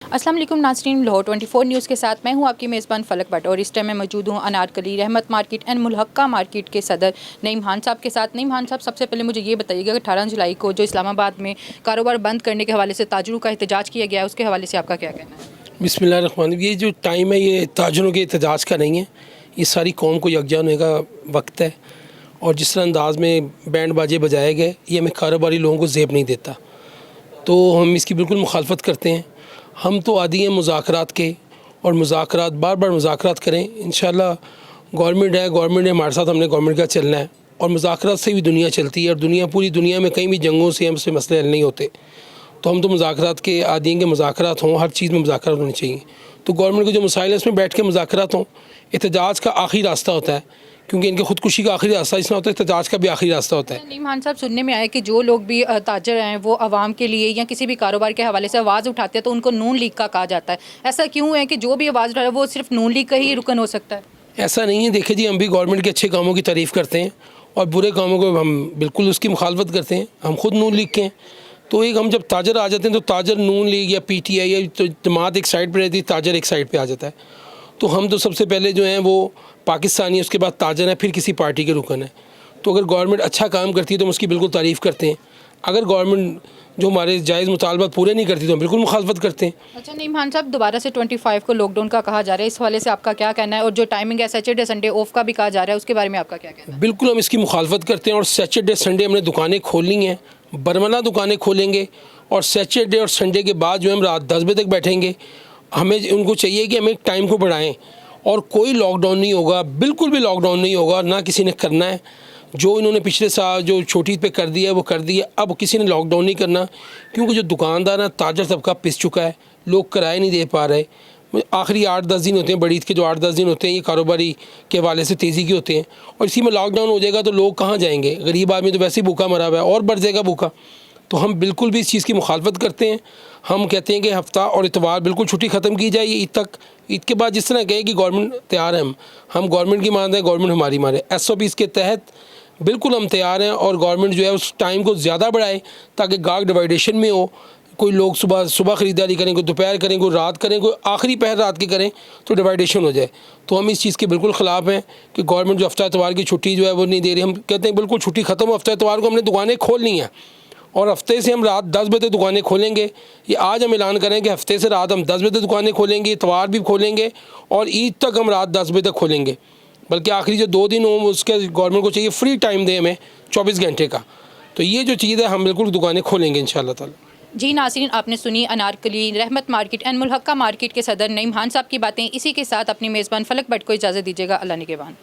अस्सलाम वालेकुम नाज़रीन, लाहौर 24 न्यूज़ के साथ मैं हूं आपकी मेज़बान फलक भट्ट और इस टाइम मैं मौजूद हूं अनारकली रहमत मार्केट एंड मुल्हक्का मार्केट के सदर नईम खान साहब के साथ। नईम खान साहब, सबसे पहले मुझे ये बताइएगा कि 18 जुलाई को जो इस्लामाबाद में कारोबार बंद करने के हवाले से ताजरों का एहतजाज किया गया है, उसके हवाले से आपका क्या कहना है? बिस्मिल्लाहिर्रहमानिर्रहीम। ये जो टाइम है ये ताजरों के एहतजाज का नहीं है, ये सारी कौम को यकजा होने का वक्त है। और जिस तरह अंदाज में बैंड बाजे बजाए गए, ये हमें कारोबारी लोगों को ज़ेब नहीं देता, तो हम इसकी बिल्कुल मुखालफत करते हैं। हम तो आदी हैं मुज़ाकरात के, और मुज़ाकरात बार बार मुज़ाकरात करें। इंशाअल्लाह गवर्नमेंट है, गवर्नमेंट ने हमारे साथ, हमने गवर्नमेंट का चलना है। और मुज़ाकरात से भी दुनिया चलती है, और दुनिया पूरी दुनिया में कहीं भी जंगों से हमसे मसले हल नहीं होते। तो हम तो मुज़ाकरात के आदी हैं कि मुज़ाकरात हों, हर चीज़ में मुज़ाकरात होनी चाहिए। तो गवर्नमेंट के जो मसाइल है उसमें बैठ के मुज़ाकरात हों। एहतजाज का आखिरी रास्ता होता है, क्योंकि इनके ख़ुदकुशी का आखिरी रास्ता इसमें होता है, एहतजाज का भी आखिरी रास्ता होता है। नईम खान साहब, सुनने में आया कि जो लोग भी ताजर हैं वो आवाम के लिए या किसी भी कारोबार के हवाले से आवाज़ उठाते हैं तो उनको नून लीग का कहा जाता है। ऐसा क्यों है कि जो भी आवाज़ उठा रहा है वो सिर्फ नून लीग का ही रुकन हो सकता है? ऐसा नहीं है। देखिए जी, हम भी गवर्नमेंट के अच्छे कामों की तारीफ़ करते हैं और बुरे कामों को हम बिल्कुल उसकी मुखालफत करते हैं। हम खुद नून लीग के हैं, तो एक हम जब ताजर आ जाते हैं तो ताजर नून लीग या PTI या तो जमात एक साइड पर रहती है, ताजर एक साइड पे आ जाता है। तो हम तो सबसे पहले जो हैं वो पाकिस्तानी है, उसके बाद ताजर है, फिर किसी पार्टी के रुकन है। तो अगर गवर्नमेंट अच्छा काम करती है तो हम उसकी बिल्कुल तारीफ़ करते हैं। अगर गवर्नमेंट जो हमारे जायज़ मुतालबात पूरे नहीं करती तो हम बिल्कुल मुखालफत करते हैं। अच्छा नईम खान साहब, दोबारा से 25 को लॉकडाउन का कहा जा रहा है, इस हवाले से आपका क्या कहना है? और जो टाइमिंग है सैटरडे संडे ऑफ का भी कहा जा रहा है, उसके बारे में आपका क्या कहना है? बिल्कुल हम इसकी मुखालफत करते हैं, और सैटरडे संडे हमने दुकानें खोलनी हैं, बरमना दुकानें खोलेंगे। और सैटरडे और संडे के बाद जो हम रात 10 बजे तक बैठेंगे। हमें उनको चाहिए कि हमें टाइम को बढ़ाएं, और कोई लॉकडाउन नहीं होगा, बिल्कुल भी लॉकडाउन नहीं होगा, ना किसी ने करना है। जो इन्होंने पिछले साल जो छोटी पे कर दिया है वो कर दिया, अब किसी ने लॉकडाउन नहीं करना, क्योंकि जो दुकानदार है, ताजर तबका पिस चुका है, लोग किराए नहीं दे पा रहे। आखिरी 8-10 दिन होते हैं, बड़ी ईद के जो 8-10 दिन होते हैं, ये कारोबारी के हवाले से तेज़ी के होते हैं। और इसी में लॉकडाउन हो जाएगा तो लोग कहाँ जाएंगे? गरीब आदमी तो वैसे ही भूखा मरा हुआ है, और बढ़ जाएगा भूखा। तो हम बिल्कुल भी इस चीज़ की मुखालफत करते हैं। हम कहते हैं कि हफ्ता और इतवार बिल्कुल छुट्टी ख़त्म की जाए ईद तक। ईद के बाद जिस तरह कहे कि गवर्नमेंट तैयार है, हम गवर्नमेंट की मान रहे हैं, गवर्नमेंट हमारी माने। SOP के तहत बिल्कुल हम तैयार हैं, और गवर्नमेंट जो है उस टाइम को ज़्यादा बढ़ाए ताकि गाहक डिवाइडेशन में हो। कोई लोग सुबह ख़रीदारी करें, कोई दोपहर करें, कोई रात करें, कोई आखिरी पहर रात के करें, तो डिवाइडेशन हो जाए। तो हम इस चीज़ के बिल्कुल ख़िलाफ़ हैं कि गवर्नमेंट जो हफ्ता इतवार की छुट्टी जो है वो नहीं दे रही। हम कहते हैं बिल्कुल छुट्टी ख़त्म हो, हफ्ता इतवार को हमने दुकानें खोलनी है, और हफ्ते से हम रात 10 बजे दुकानें खोलेंगे। ये आज हम ऐलान करें कि हफ्ते से रात हम 10 बजे दुकानें खोलेंगे, इतवार भी खोलेंगे, और ईद तक हम रात 10 बजे तक खोलेंगे। बल्कि आखिरी जो 2 दिन हो उसके गवर्नमेंट को चाहिए फ्री टाइम दे हमें 24 घंटे का। तो ये जो चीज़ है हम बिल्कुल दुकानें खोलेंगे इंशाअल्लाह ताला। जी नाज़रीन, आपने सुनी अनारकली रहमत मार्केट एंड मुल्हक्का मार्केट के सदर नईम खान साहब की बातें। इसी के साथ अपनी मेज़बान फलक भट्ट को इजाज़त दीजिएगा। अल्लाह निगहबान।